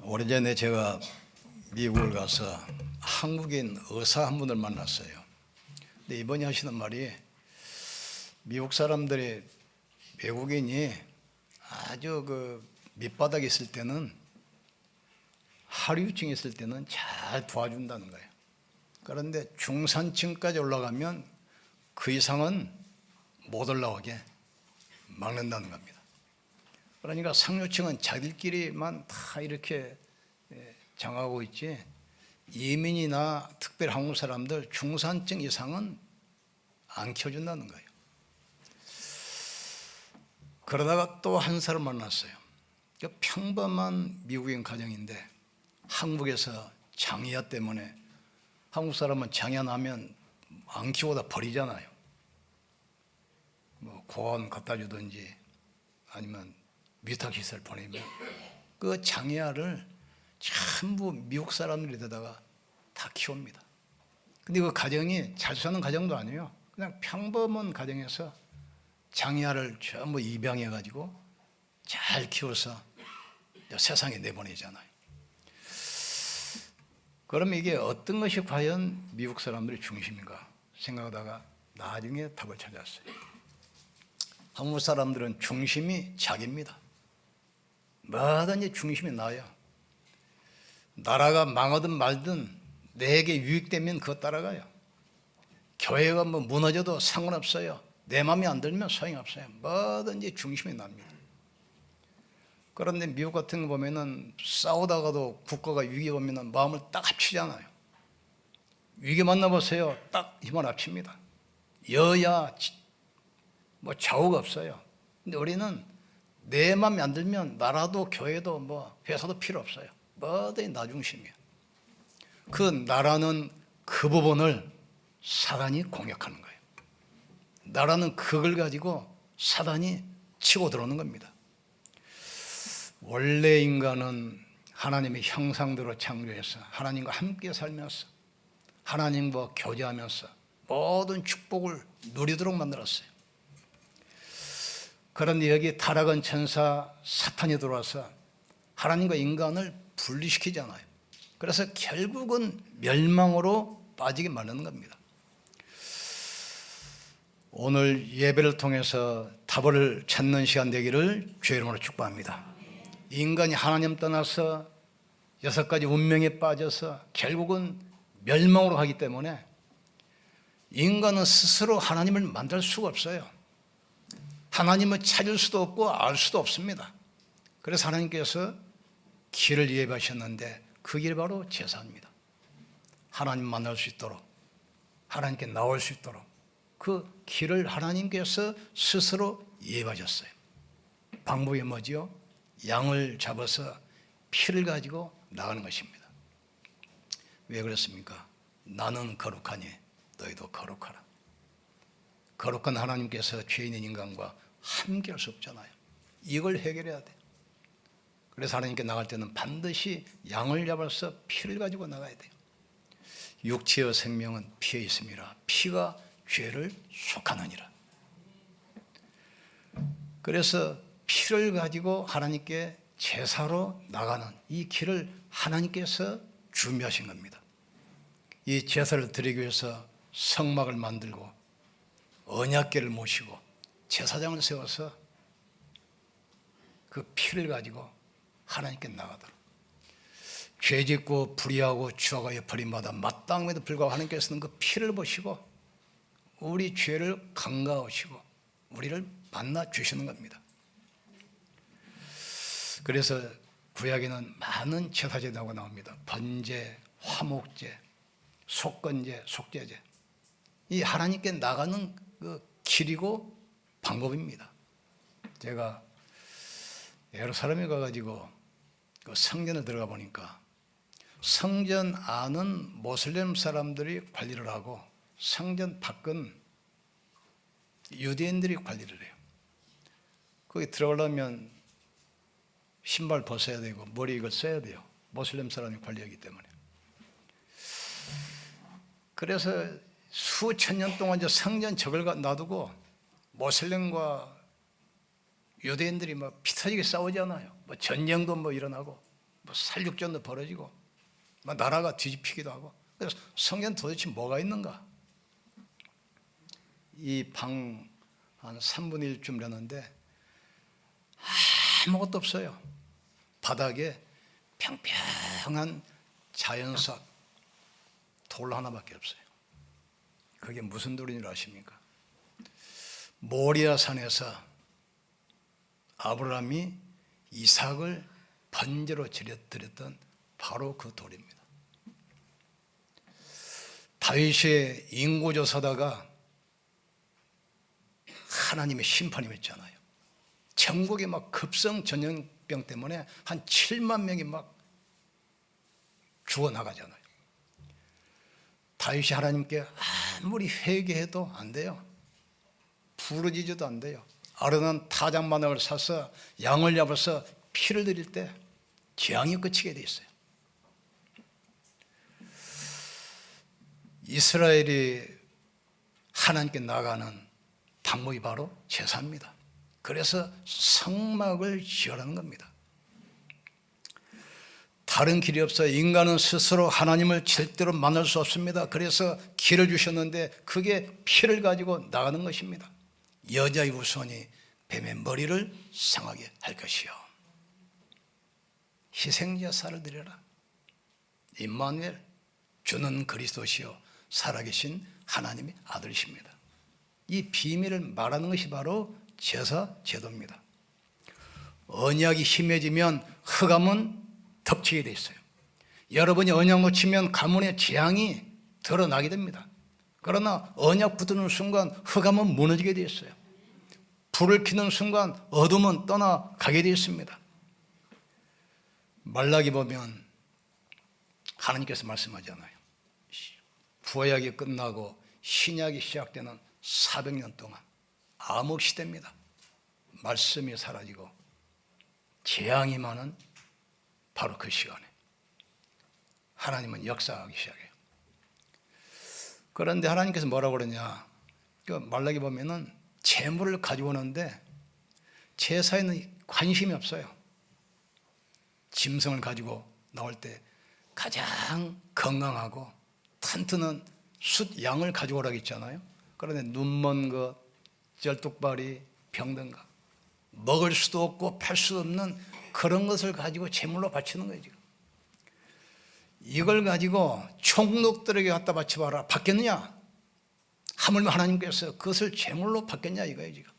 오래전에 제가 미국을 가서 한국인 의사 한 분을 만났어요. 근데 이번에 하시는 말이 미국 사람들이 외국인이 아주 밑바닥에 있을 때는 하류층에 있을 때는 잘 도와준다는 거예요. 그런데 중산층까지 올라가면 그 이상은 못 올라오게 막는다는 겁니다. 그러니까 상류층은 자기들끼리만 다 이렇게 장하고 있지, 이민이나 특별히 한국 사람들 중산층 이상은 안 키워준다는 거예요. 그러다가 또 한 사람 만났어요. 평범한 미국인 가정인데 한국에서 장애아 때문에, 한국 사람은 장애아 나면 안 키우다 버리잖아요. 뭐 고아원 갖다 주든지 아니면 위탁시설 보내면 그 장애아를 전부 미국 사람들이 되다가 다 키웁니다. 근데 그 가정이 잘 사는 가정도 아니에요. 그냥 평범한 가정에서 장애아를 전부 입양해 가지고 잘 키워서 세상에 내보내잖아요. 그럼 이게 어떤 것이 과연 미국 사람들의 중심인가 생각하다가 나중에 답을 찾았어요. 한국 사람들은 중심이 자기입니다. 뭐든지 중심이 나요. 나라가 망하든 말든 내게 유익되면 그거 따라가요. 교회가 뭐 무너져도 상관없어요. 내 마음에 안 들면 소용없어요. 뭐든지 중심이 납니다. 그런데 미국 같은 거 보면은 싸우다가도 국가가 위기 오면은 마음을 딱 합치잖아요. 위기 만나보세요. 딱 힘을 합칩니다. 여야 뭐 좌우가 없어요. 근데 우리는 내 마음에 안 들면 나라도 교회도 뭐 회사도 필요 없어요. 뭐든지 나 중심이야. 그 나라는 그 부분을 사단이 공격하는 거예요. 나라는 그걸 가지고 사단이 치고 들어오는 겁니다. 원래 인간은 하나님의 형상대로 창조해서 하나님과 함께 살면서 하나님과 교제하면서 모든 축복을 누리도록 만들었어요. 그런데 여기 타락한 천사 사탄이 들어와서 하나님과 인간을 분리시키잖아요. 그래서 결국은 멸망으로 빠지게 만드는 겁니다. 오늘 예배를 통해서 답을 찾는 시간 되기를 주의 이름으로 축복합니다. 인간이 하나님 떠나서 6가지 운명에 빠져서 결국은 멸망으로 가기 때문에 인간은 스스로 하나님을 만들 수가 없어요. 하나님을 찾을 수도 없고 알 수도 없습니다. 그래서 하나님께서 길을 예비하셨는데 그 길이 바로 제사입니다. 하나님 만날 수 있도록, 하나님께 나올 수 있도록 그 길을 하나님께서 스스로 예비하셨어요. 방법이 뭐지요? 양을 잡아서 피를 가지고 나가는 것입니다. 왜 그렇습니까? 나는 거룩하니 너희도 거룩하라. 거룩한 하나님께서 죄인인 인간과 함께 할 수 없잖아요. 이걸 해결해야 돼요. 그래서 하나님께 나갈 때는 반드시 양을 잡아서 피를 가지고 나가야 돼요. 육체의 생명은 피에 있음이라 피가 죄를 속하느니라. 그래서 피를 가지고 하나님께 제사로 나가는 이 길을 하나님께서 준비하신 겁니다. 이 제사를 드리기 위해서 성막을 만들고 언약궤를 모시고 제사장을 세워서 그 피를 가지고 하나님께 나가도록, 죄짓고 불의하고 추악하여 버림받아 마땅함에도 불구하고 하나님께서는 그 피를 보시고 우리 죄를 간과하시고 우리를 만나 주시는 겁니다. 그래서 구약에는 많은 제사제도가 나옵니다. 번제, 화목제, 속건제, 속죄제. 이 하나님께 나가는 그 길이고 방법입니다. 제가 예루살렘에 가가지고 그 성전에 들어가 보니까 성전 안은 모슬렘 사람들이 관리를 하고 성전 밖은 유대인들이 관리를 해요. 거기 들어가려면 신발 벗어야 되고 머리 이걸 써야 돼요. 모슬렘 사람이 관리하기 때문에. 그래서 수천 년 동안 이제 성전 적을 놔두고 모슬렘과 유대인들이 막 피 터지게 싸우잖아요. 뭐 전쟁도 뭐 일어나고 뭐 살육전도 벌어지고 막 나라가 뒤집히기도 하고. 그래서 성경 도대체 뭐가 있는가? 이 방 한 3분의 1쯤 되는데 아무것도 없어요. 바닥에 평평한 자연석 돌 하나밖에 없어요. 그게 무슨 돌인 줄 아십니까? 모리아 산에서 아브라함이 이삭을 번제로 드렸던 바로 그 돌입니다. 다윗이 인구조사다가 하나님의 심판이 있잖아요. 전국에 막 급성 전염병 때문에 한 7만 명이 막 죽어나가잖아요. 다윗이 하나님께 아무리 회개해도 안 돼요. 부르짖어도 안 돼요. 아르논 타작마당을 사서 양을 잡아서 피를 드릴 때 재앙이 그치게 돼 있어요. 이스라엘이 하나님께 나가는 방법이 바로 제사입니다. 그래서 성막을 지으라는 겁니다. 다른 길이 없어요. 인간은 스스로 하나님을 절대로 만날 수 없습니다. 그래서 길을 주셨는데 그게 피를 가지고 나가는 것입니다. 여자의 후손이 뱀의 머리를 상하게 할 것이요, 희생제사를 드려라. 임마누엘, 주는 그리스도시요 살아계신 하나님의 아들이십니다. 이 비밀을 말하는 것이 바로 제사 제도입니다. 언약이 심해지면 흑암은 덮치게 돼 있어요. 여러분이 언약 놓치면 가문의 재앙이 드러나게 됩니다. 그러나 언약 붙드는 순간 흑암은 무너지게 되어 있어요. 불을 켜는 순간 어둠은 떠나가게 되어 있습니다. 말라기 보면 하나님께서 말씀하잖아요. 구약이 끝나고 신약이 시작되는 400년 동안 암흑시대입니다. 말씀이 사라지고 재앙이 많은 바로 그 시간에 하나님은 역사하기 시작해요. 그런데 하나님께서 뭐라고 그러냐, 그 말라기 보면은 재물을 가지고 오는데 제사에는 관심이 없어요. 짐승을 가지고 나올 때 가장 건강하고 튼튼한 숫 양을 가지고 오라고 했잖아요. 그런데 눈먼 것, 쩔뚝발이, 병든 것, 먹을 수도 없고 팔 수도 없는 그런 것을 가지고 제물로 바치는 거예요. 지금 이걸 가지고 총독들에게 갖다 바쳐봐라. 받겠느냐? 하물며 하나님께서 그것을 제물로 받겠냐 이거예요. 지금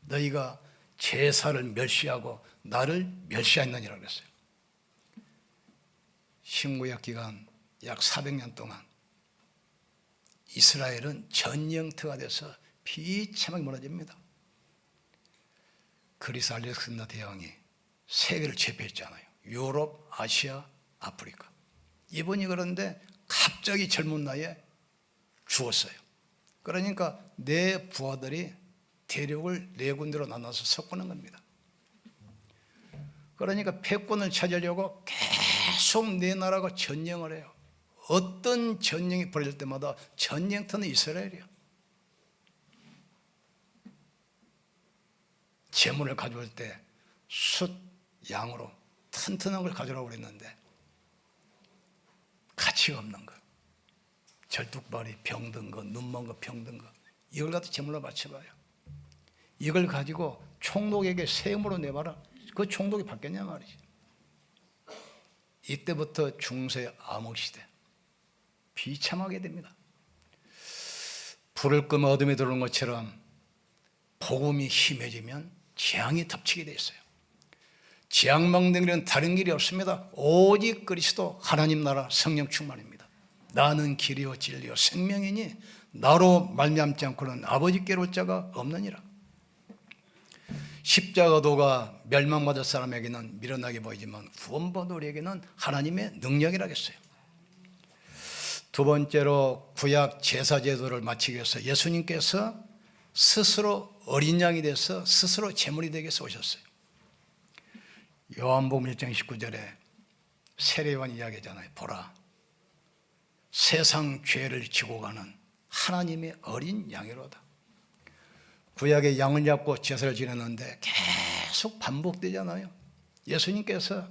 너희가 제사를 멸시하고 나를 멸시했느니라 그랬어요. 신구약 기간 약 400년 동안 이스라엘은 전영터가 돼서 비참하게 무너집니다. 그리스 알렉산더 대왕이 세계를 제패했잖아요. 유럽, 아시아, 아프리카. 이분이 그런데 갑자기 젊은 나이에 죽었어요. 그러니까 내 부하들이 대륙을 네 군데로 나눠서 섞는 겁니다. 그러니까 패권을 찾으려고 계속 내 나라가 전쟁을 해요. 어떤 전쟁이 벌어질 때마다 전쟁터는 이스라엘이에요. 재물을 가져올 때 숫 양으로 튼튼한 걸 가져오라고 그랬는데 가치가 없는 거, 절뚝발이 병든 거, 눈먼 거, 병든 거, 이걸 갖다 제물로 바쳐봐요. 이걸 가지고 총독에게 세금으로 내봐라. 그 총독이 받겠냐 말이지. 이때부터 중세 암흑시대 비참하게 됩니다. 불을 끄면 어둠이 들어오는 것처럼 복음이 심해지면 재앙이 덮치게 돼 있어요. 재앙 막는 길은 다른 길이 없습니다. 오직 그리스도 하나님 나라 성령 충만입니다. 나는 길이요 진리요 생명이니 나로 말미암지 않고는 아버지께로 올 자가 없느니라. 십자가도가 멸망받을 사람에게는 미련하게 보이지만 구원받은 우리에게는 하나님의 능력이라겠어요. 두 번째로 구약 제사 제도를 마치기 위해서 예수님께서 스스로 어린 양이 돼서 스스로 제물이 되게 해서 오셨어요. 요한복음 1장 19절에 세례요한이 이야기하잖아요. 보라, 세상 죄를 지고 가는 하나님의 어린 양이로다. 구약의 양을 잡고 제사를 지냈는데 계속 반복되잖아요. 예수님께서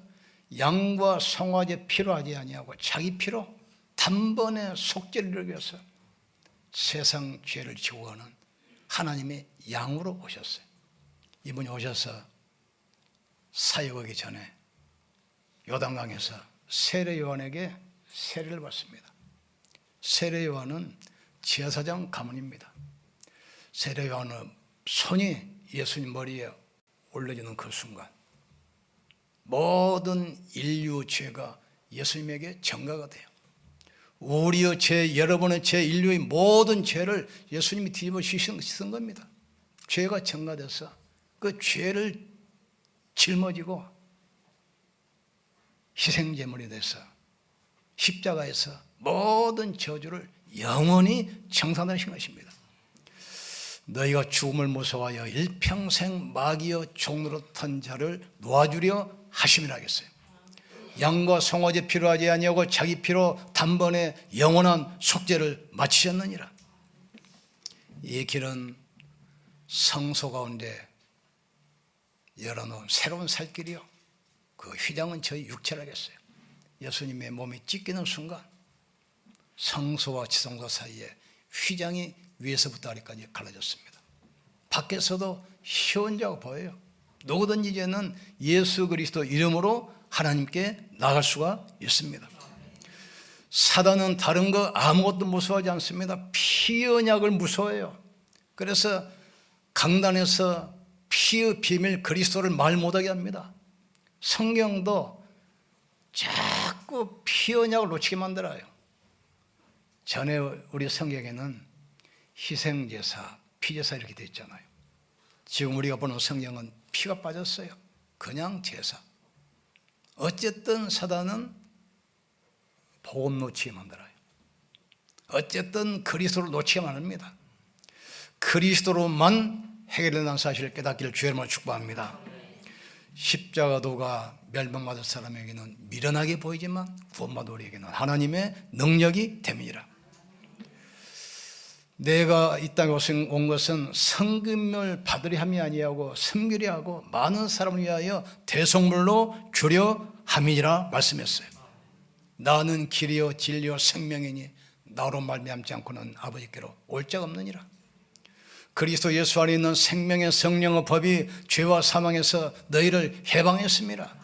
양과 송아지 피로 하지 아니하고 자기 피로 단번에 속죄를 이루기 위해서 세상 죄를 지고 가는 하나님의 양으로 오셨어요. 이분이 오셔서 사역하기 전에 요단강에서 세례 요한에게 세례를 받습니다. 세례 요한은 제사장 가문입니다. 세례 요한은 손이 예수님 머리에 올려지는 그 순간 모든 인류 죄가 예수님에게 전가가 돼요. 우리의 죄, 여러분의 죄, 인류의 모든 죄를 예수님이 뒤집어 씻은 겁니다. 죄가 전가돼서 그 죄를 짊어지고 희생제물이 돼서 십자가에서 모든 저주를 영원히 청산하신 것입니다. 너희가 죽음을 무서워하여 일평생 마귀의 종로로 탄 자를 놓아주려 하심이라 하겠어요. 양과 송아지 피로 하지 아니하고 자기 피로 단번에 영원한 속죄를 마치셨느니라. 이 길은 성소 가운데 열어놓은 새로운 살길이요, 그 휘장은 저희 육체라겠어요. 예수님의 몸이 찢기는 순간 성소와 지성소 사이에 휘장이 위에서부터 아래까지 갈라졌습니다. 밖에서도 희원자가 보여요. 누구든지 이제는 예수 그리스도 이름으로 하나님께 나갈 수가 있습니다. 사단은 다른 거 아무것도 무서워하지 않습니다. 피 언약을 무서워해요. 그래서 강단에서 피의 비밀 그리스도를 말 못하게 합니다. 성경도 자꾸 피 언약을 놓치게 만들어요. 전에 우리 성경에는 희생제사, 피제사 이렇게 되어 있잖아요. 지금 우리가 보는 성경은 피가 빠졌어요. 그냥 제사. 어쨌든 사단은 복음 놓치게 만들어요. 어쨌든 그리스도를 놓치게 만듭니다. 그리스도로만 해결된다는 사실을 깨닫기를 주의 이름으로 축복합니다. 십자가도가 멸망받을 사람에게는 미련하게 보이지만 구원받은 우리에게는 하나님의 능력이 됨이라. 내가 이 땅에 온 것은 성금을 받으려 함이 아니하고 섬기려 하고 많은 사람을 위하여 대속물로 주려 함이니라 말씀했어요. 나는 길이요 진리요 생명이니 나로 말미암지 않고는 아버지께로 올 자가 없느니라. 그리스도 예수 안에 있는 생명의 성령의 법이 죄와 사망에서 너희를 해방했습니다.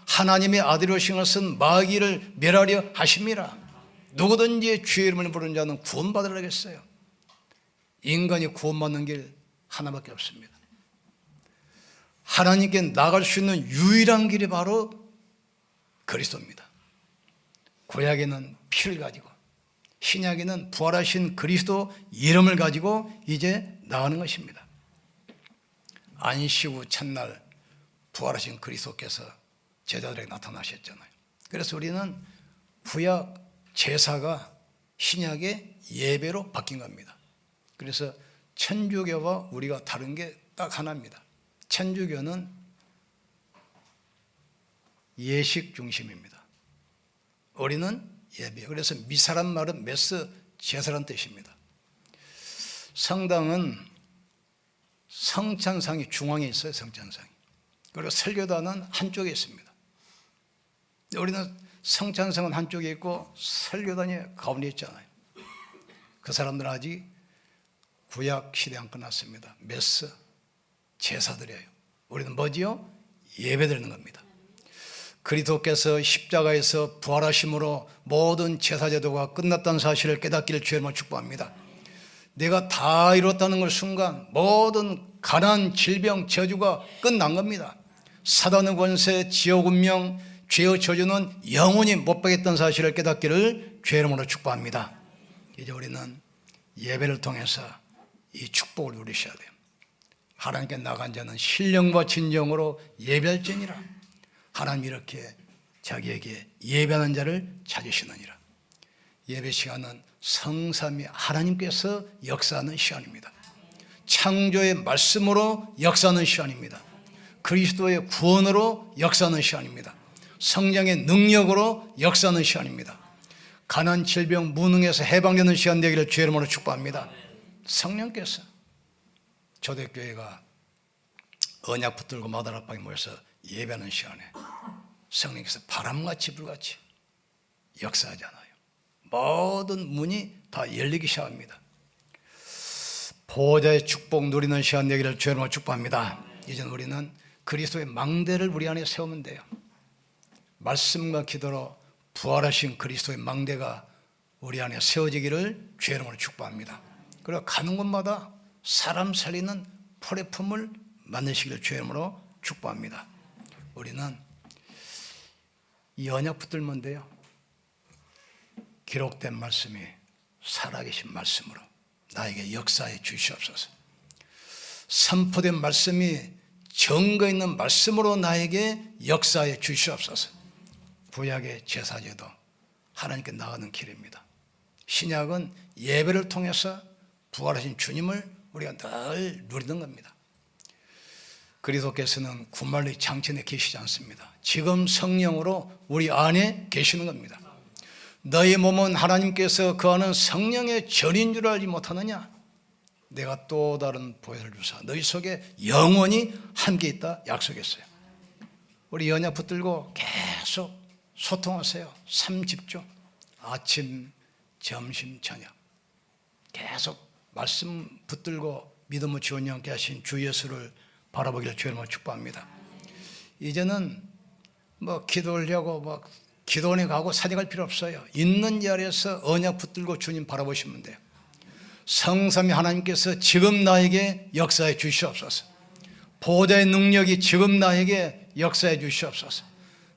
하나님의 아들이 오신 것은 마귀를 멸하려 하심이라. 누구든지 주의 이름을 부르는 자는 구원받으라 하겠어요. 인간이 구원받는 길 하나밖에 없습니다. 하나님께 나갈 수 있는 유일한 길이 바로 그리스도입니다. 구약에는 피를 가지고 신약에는 부활하신 그리스도 이름을 가지고 이제 나가는 것입니다. 안식 후 첫날 부활하신 그리스도께서 제자들에게 나타나셨잖아요. 그래서 우리는 구약 제사가 신약의 예배로 바뀐 겁니다. 그래서 천주교와 우리가 다른 게 딱 하나입니다. 천주교는 예식 중심입니다. 우리는 예배. 그래서 미사란 말은 메스, 제사란 뜻입니다. 성당은 성찬상이 중앙에 있어요. 성찬상이. 그리고 설교단은 한쪽에 있습니다. 우리는 성찬상은 한쪽에 있고 설교단이 가운데 있잖아요. 그 사람들은 아직 구약 시대 안 끝났습니다. 메스, 제사 드려요. 우리는 뭐지요? 예배 드리는 겁니다. 그리스도께서 십자가에서 부활하심으로 모든 제사제도가 끝났다는 사실을 깨닫기를 주의 이름으로 축복합니다. 내가 다 이뤘다는 걸 순간 모든 가난, 질병, 저주가 끝난 겁니다. 사단의 권세, 지옥 운명, 죄의 저주는 영원히 못 받겠다는 사실을 깨닫기를 주의 이름으로 축복합니다. 이제 우리는 예배를 통해서 이 축복을 누리셔야 돼요. 하나님께 나간 자는 신령과 진정으로 예배할지니라. 하나님 이렇게 자기에게 예배하는 자를 찾으시느니라. 예배 시간은 성삼위 하나님께서 역사하는 시간입니다. 창조의 말씀으로 역사하는 시간입니다. 그리스도의 구원으로 역사하는 시간입니다. 성령의 능력으로 역사하는 시간입니다. 가난, 질병, 무능에서 해방되는 시간 되기를 주의 이름으로 축복합니다. 성령께서 초대교회가 언약 붙들고 마다락방에 모여서 예배하는 시간에 성령께서 바람같이 불같이 역사하잖아요. 모든 문이 다 열리기 시작합니다. 보호자의 축복 누리는 시간 되기를 주의 이름으로 축복합니다. 이제 우리는 그리스도의 망대를 우리 안에 세우면 돼요. 말씀과 기도로 부활하신 그리스도의 망대가 우리 안에 세워지기를 주의 이름으로 축복합니다. 그리고 가는 곳마다 사람 살리는 플랫폼을 만드시기를 주의 이름으로 축복합니다. 우리는 이 언약 붙들면 돼요. 기록된 말씀이 살아계신 말씀으로 나에게 역사해 주시옵소서. 선포된 말씀이 증거 있는 말씀으로 나에게 역사해 주시옵소서. 구약의 제사제도 하나님께 나가는 길입니다. 신약은 예배를 통해서 부활하신 주님을 우리가 늘 누리는 겁니다. 그리스도께서는 구말리 장천에 계시지 않습니다. 지금 성령으로 우리 안에 계시는 겁니다. 너희 몸은 하나님께서 거하는 성령의 전인 줄 알지 못하느냐? 내가 또 다른 보혈을 주사 너희 속에 영원히 함께 있다 약속했어요. 우리 언약 붙들고 계속 소통하세요. 3집중 아침, 점심, 저녁 계속 말씀 붙들고 믿음의 지원이 함께 하신 주 예수를 바라보기를 주의 이름으로 축복합니다. 이제는 기도하려고 기도원에 가고 사직할 필요 없어요. 있는 자리에서 언약 붙들고 주님 바라보시면 돼요. 성삼위 하나님께서 지금 나에게 역사해 주시옵소서. 보호자의 능력이 지금 나에게 역사해 주시옵소서.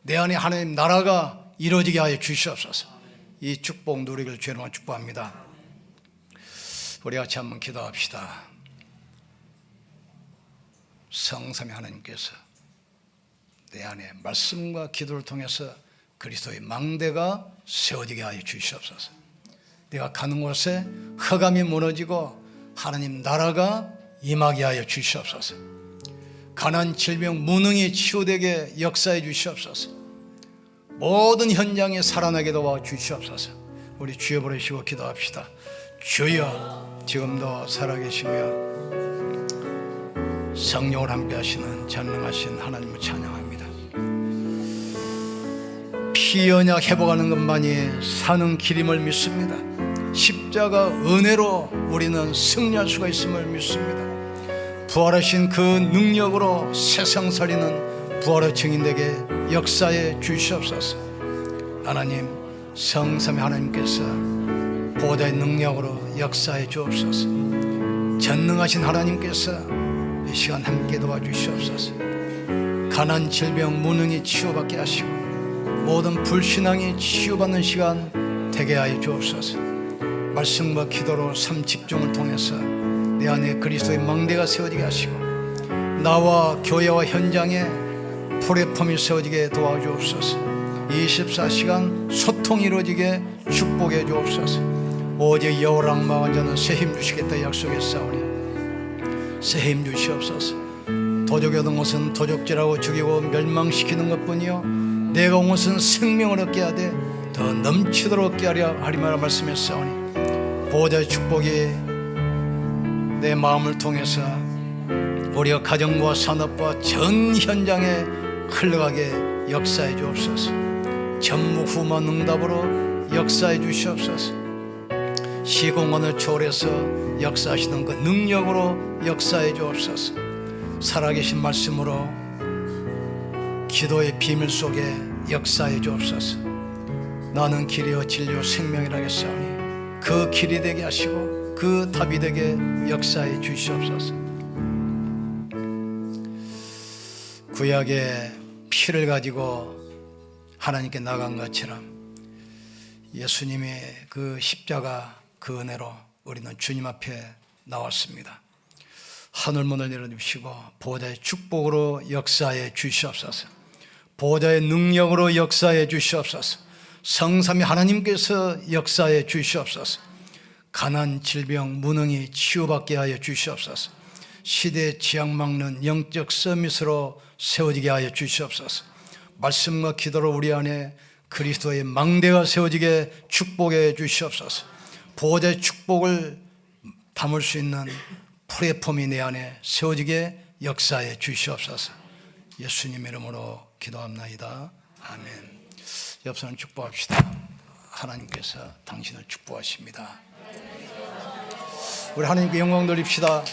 내 안에 하나님 나라가 이루어지게 하여 주시옵소서. 이 축복 누리기를 주의 이름으로 축복합니다. 우리 같이 한번 기도합시다. 성삼위 하나님께서 내 안에 말씀과 기도를 통해서 그리스도의 망대가 세워지게 하여 주시옵소서. 내가 가는 곳에 흑암이 무너지고 하나님 나라가 임하게 하여 주시옵소서. 가난, 질병, 무능이 치유되게 역사해 주시옵소서. 모든 현장에 살아나게 도와 주시옵소서. 우리 주여 부르시고 기도합시다. 주여, 지금도 살아계시며 성령을 함께 하시는 전능하신 하나님을 찬양합니다. 피언약 회복하는 것만이 사는 길임을 믿습니다. 십자가 은혜로 우리는 승리할 수가 있음을 믿습니다. 부활하신 그 능력으로 세상 살리는 부활의 증인에게 역사해 주시옵소서. 하나님, 성삼위 하나님께서 보호자의 능력으로 역사해 주옵소서. 전능하신 하나님께서 이 시간 함께 도와주시옵소서. 가난, 질병, 무능이 치유받게 하시고 모든 불신앙이 치유받는 시간 되게 하여 주옵소서. 말씀과 기도로 삶 집중을 통해서 내 안에 그리스도의 망대가 세워지게 하시고 나와 교회와 현장에 플랫폼이 세워지게 도와주옵소서. 24시간 소통이 이루어지게 축복해 주옵소서. 오직 여호와를 망한 자는 새 힘 주시겠다 약속했사오니 새 힘 주시옵소서. 도적이 얻은 것은 도적질하고 죽이고 멸망시키는 것뿐이요 내가 온 것은 생명을 얻게 하되 더 넘치도록 얻게 하리라 말씀했사오니 보호자의 축복이 내 마음을 통해서 우리가 가정과 산업과 전 현장에 흘러가게 역사해 주옵소서. 전무후무한 응답으로 역사해 주시옵소서. 시공간을 초월해서 역사하시는 그 능력으로 역사해 주옵소서. 살아계신 말씀으로 기도의 비밀 속에 역사해 주옵소서. 나는 길이요 진리요 생명이라 했사오니 그 길이 되게 하시고 그 답이 되게 역사해 주시옵소서. 구약의 피를 가지고 하나님께 나간 것처럼 예수님의 그 십자가 그 은혜로 우리는 주님 앞에 나왔습니다. 하늘문을 열어주시고 보호자의 축복으로 역사해 주시옵소서. 보호자의 능력으로 역사해 주시옵소서. 성삼위 하나님께서 역사해 주시옵소서. 가난, 질병, 무능이 치유받게 하여 주시옵소서. 시대에 지향막는 영적 서밋으로 세워지게 하여 주시옵소서. 말씀과 기도로 우리 안에 그리스도의 망대가 세워지게 축복해 주시옵소서. 보호자의 축복을 담을 수 있는 플랫폼이 내 안에 세워지게 역사해 주시옵소서. 예수님 이름으로 기도합나이다. 아멘. 옆사람 축복합시다. 하나님께서 당신을 축복하십니다. 우리 하나님께 영광 돌립시다.